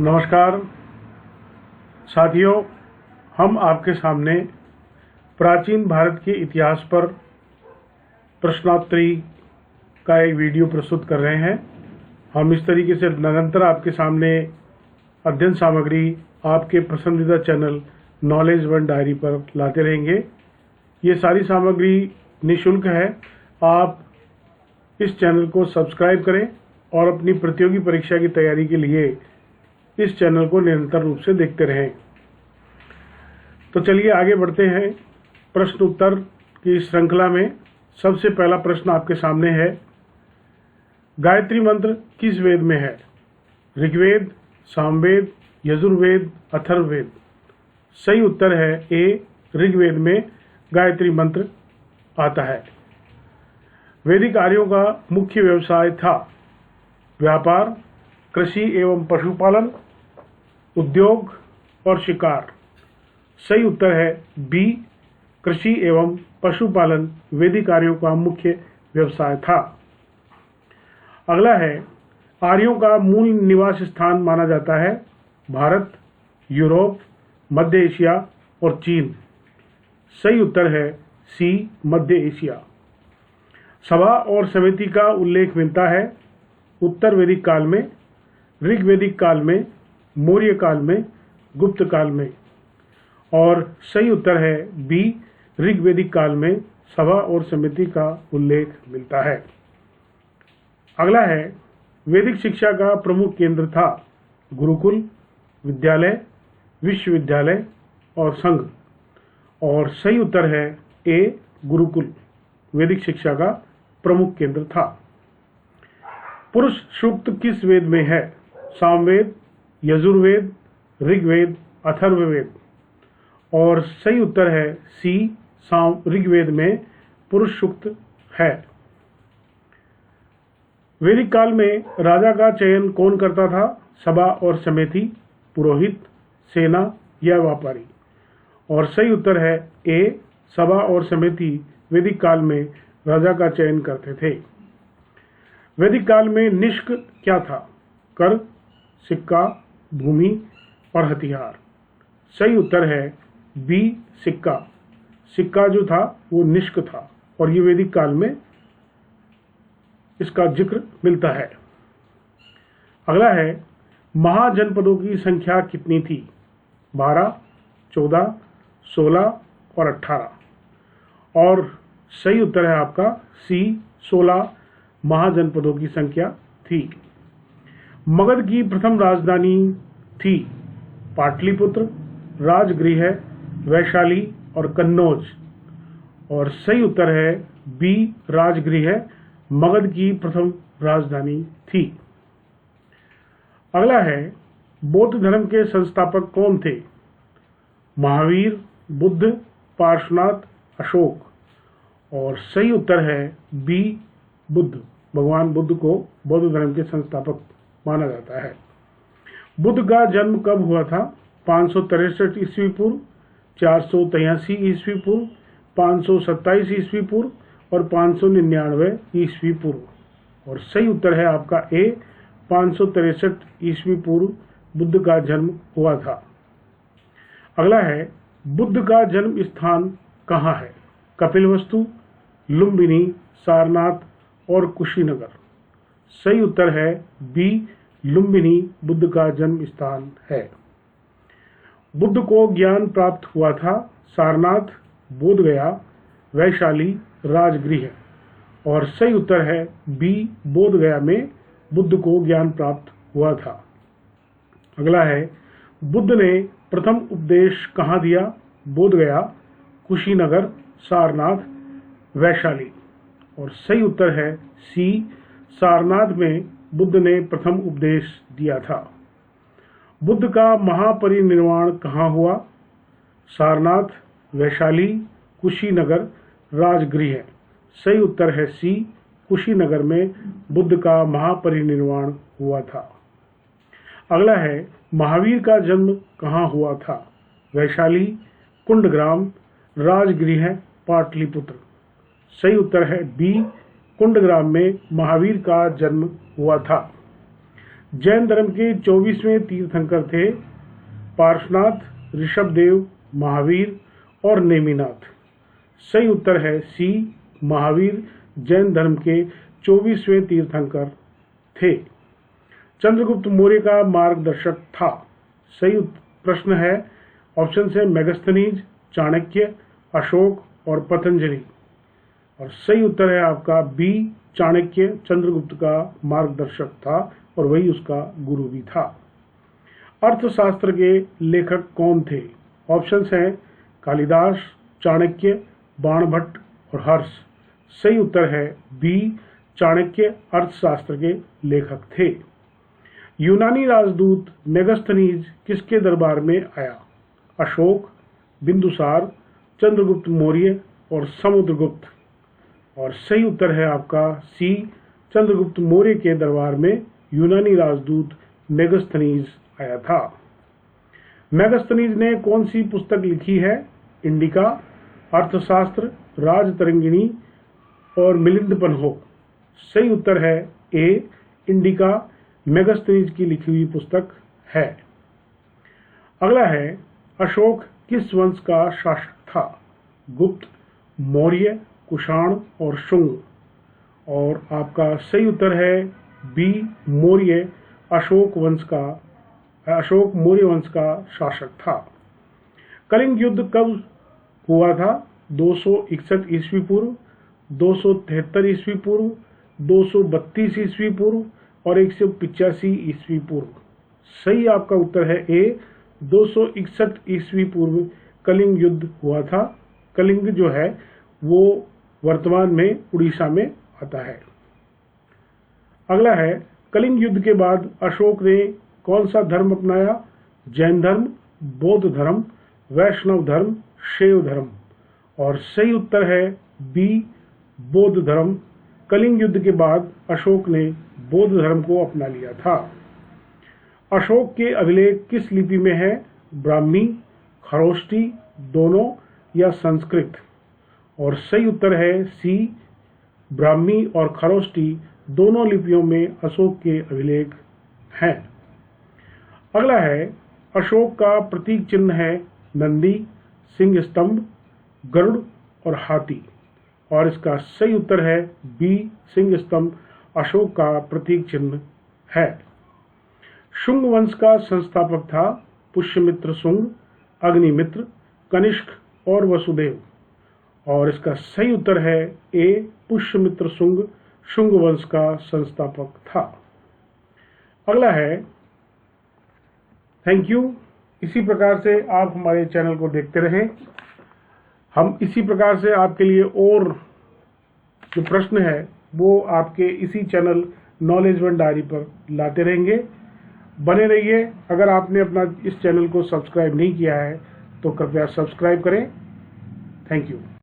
नमस्कार साथियों, हम आपके सामने प्राचीन भारत के इतिहास पर प्रश्नोत्तरी का एक वीडियो प्रस्तुत कर रहे हैं। हम इस तरीके से निरंतर आपके सामने अध्ययन सामग्री आपके पसंदीदा चैनल नॉलेज वन डायरी पर लाते रहेंगे। ये सारी सामग्री निःशुल्क है। आप इस चैनल को सब्सक्राइब करें और अपनी प्रतियोगी परीक्षा की तैयारी के लिए इस चैनल को निरंतर रूप से देखते रहें। तो चलिए आगे बढ़ते हैं प्रश्न उत्तर की श्रृंखला में। सबसे पहला प्रश्न आपके सामने है, गायत्री मंत्र किस वेद में है? ऋग्वेद, सामवेद, यजुर्वेद, अथर्ववेद। सही उत्तर है ए, ऋग्वेद में गायत्री मंत्र आता है। वैदिक आर्यों का मुख्य व्यवसाय था व्यापार, कृषि एवं पशुपालन, उद्योग और शिकार। सही उत्तर है बी, कृषि एवं पशुपालन वैदिक आर्यों का मुख्य व्यवसाय था। अगला है, आर्यों का मूल निवास स्थान माना जाता है भारत, यूरोप, मध्य एशिया और चीन। सही उत्तर है सी, मध्य एशिया। सभा और समिति का उल्लेख मिलता है उत्तर वैदिक काल में, ऋग्वैदिक काल में, मौर्य काल में, गुप्त काल में। और सही उत्तर है बी, ऋग्वैदिक काल में सभा और समिति का उल्लेख मिलता है। अगला है, वैदिक शिक्षा का प्रमुख केंद्र था गुरुकुल, विद्यालय, विश्वविद्यालय और संघ। और सही उत्तर है ए, गुरुकुल वैदिक शिक्षा का प्रमुख केंद्र था। पुरुष सूक्त किस वेद में है? सामवेद, यजुर्वेद, ऋग्वेद, अथर्ववेद। और सही उत्तर है सी, ऋग्वेद में पुरुष सूक्त है। वैदिक काल में राजा का चयन कौन करता था? सभा और समिति, पुरोहित, सेना या व्यापारी। और सही उत्तर है ए, सभा और समिति वैदिक काल में राजा का चयन करते थे। वैदिक काल में निष्क क्या था? कर, सिक्का, भूमि और हथियार। सही उत्तर है बी, सिक्का। सिक्का जो था वो निष्क था और ये वैदिक काल में इसका जिक्र मिलता है। अगला है, महाजनपदों की संख्या कितनी थी? 12, 14, 16 और 18। और सही उत्तर है आपका सी, 16 महाजनपदों की संख्या थी। मगध की प्रथम राजधानी थी पाटलिपुत्र, राजगृह, वैशाली और कन्नौज। और सही उत्तर है बी, राजगृह मगध की प्रथम राजधानी थी। अगला है, बौद्ध धर्म के संस्थापक कौन थे? महावीर, बुद्ध, पार्श्वनाथ, अशोक। और सही उत्तर है बी, बुद्ध। भगवान बुद्ध को बौद्ध धर्म के संस्थापक माना जाता है। बुद्ध का जन्म कब हुआ था? 563 ईस्वी पूर्व, 483 ईस्वी पूर्व, 527 ईस्वी पूर्व और 599 ईस्वी पूर्व। और सही उत्तर है आपका ए, 563 ईस्वी पूर्व बुद्ध का जन्म हुआ था। अगला है, बुद्ध का जन्म स्थान कहाँ है? कपिलवस्तु, लुम्बिनी, सारनाथ और कुशीनगर। सही उत्तर है बी, लुम्बिनी बुद्ध का जन्म स्थान है। बुद्ध को ज्ञान प्राप्त हुआ था सारनाथ, बोधगया, वैशाली, राजगृह। और सही उत्तर है बी, बोधगया में बुद्ध को ज्ञान प्राप्त हुआ था। अगला है, बुद्ध ने प्रथम उपदेश कहाँ दिया? बोधगया, कुशीनगर, सारनाथ, वैशाली। और सही उत्तर है सी, सारनाथ में बुद्ध ने प्रथम उपदेश दिया था। बुद्ध का महापरिनिर्वाण कहाँ हुआ? सारनाथ, वैशाली, कुशीनगर, राजगृह। सही उत्तर है सी, कुशीनगर में बुद्ध का महापरिनिर्वाण हुआ था। अगला है, महावीर का जन्म कहाँ हुआ था? वैशाली, कुंडग्राम, राजगृह, पाटलिपुत्र। सही उत्तर है बी, कुंडग्राम में महावीर का जन्म हुआ था। जैन धर्म के 24वें तीर्थंकर थे पार्श्वनाथ, ऋषभदेव, महावीर और नेमिनाथ। सही उत्तर है सी, महावीर जैन धर्म के 24वें तीर्थंकर थे। चंद्रगुप्त मौर्य का मार्गदर्शक था। सही प्रश्न है, ऑप्शन है मेगास्थनीज, चाणक्य, अशोक और पतंजलि। और सही उत्तर है आपका बी, चाणक्य चंद्रगुप्त का मार्गदर्शक था और वही उसका गुरु भी था। अर्थशास्त्र के लेखक कौन थे? ऑप्शंस हैं कालिदास, चाणक्य, बाणभट्ट और हर्ष। सही उत्तर है बी, चाणक्य अर्थशास्त्र के लेखक थे। यूनानी राजदूत मेगास्थनीज किसके दरबार में आया? अशोक, बिंदुसार, चंद्रगुप्त मौर्य और समुद्रगुप्त। और सही उत्तर है आपका सी, चंद्रगुप्त मौर्य के दरबार में यूनानी राजदूत मेगास्थनीज आया था। मेगास्थनीज ने कौन सी पुस्तक लिखी है? इंडिका, अर्थशास्त्र, राजतरंगिणी और मिलिंदपन्हो। सही उत्तर है ए, इंडिका मेगास्थनीज की लिखी हुई पुस्तक है। अगला है, अशोक किस वंश का शासक था? गुप्त, मौर्य, कुषाण और शुंग। और आपका सही उत्तर है बी, मौर्य अशोक मौर्य वंश का शासक था। कलिंग युद्ध कब हुआ था? 261 ईस्वी पूर्व, 273 ईस्वी पूर्व, 232 ईस्वी पूर्व और 185 ईस्वी पूर्व। सही आपका उत्तर है ए, 261 ईस्वी पूर्व कलिंग युद्ध हुआ था। कलिंग जो है वो वर्तमान में उड़ीसा में आता है। अगला है, कलिंग युद्ध के बाद अशोक ने कौन सा धर्म अपनाया? जैन धर्म, बौद्ध धर्म, वैष्णव धर्म, शैव धर्म। और सही उत्तर है बी, बौद्ध धर्म। कलिंग युद्ध के बाद अशोक ने बौद्ध धर्म को अपना लिया था। अशोक के अभिलेख किस लिपि में है? ब्राह्मी, खरोष्टी, दोनों या संस्कृत। और सही उत्तर है सी, ब्राह्मी और खरोष्टी दोनों लिपियों में अशोक के अभिलेख हैं। अगला है, अशोक का प्रतीक चिन्ह है नंदी, सिंह स्तंभ, गरुड़ और हाथी। और इसका सही उत्तर है बी, सिंह स्तंभ अशोक का प्रतीक चिन्ह है। शुंग वंश का संस्थापक था पुष्यमित्र शुंग, अग्निमित्र, कनिष्क और वसुदेव। और इसका सही उत्तर है ए, पुष्यमित्र शुंग शुंग वंश का संस्थापक था। अगला है, थैंक यू। इसी प्रकार से आप हमारे चैनल को देखते रहें। हम इसी प्रकार से आपके लिए और जो प्रश्न है वो आपके इसी चैनल नॉलेज वन डायरी पर लाते रहेंगे। बने रहिए। अगर आपने अपना इस चैनल को सब्सक्राइब नहीं किया है तो कृपया सब्सक्राइब करें। Thank you.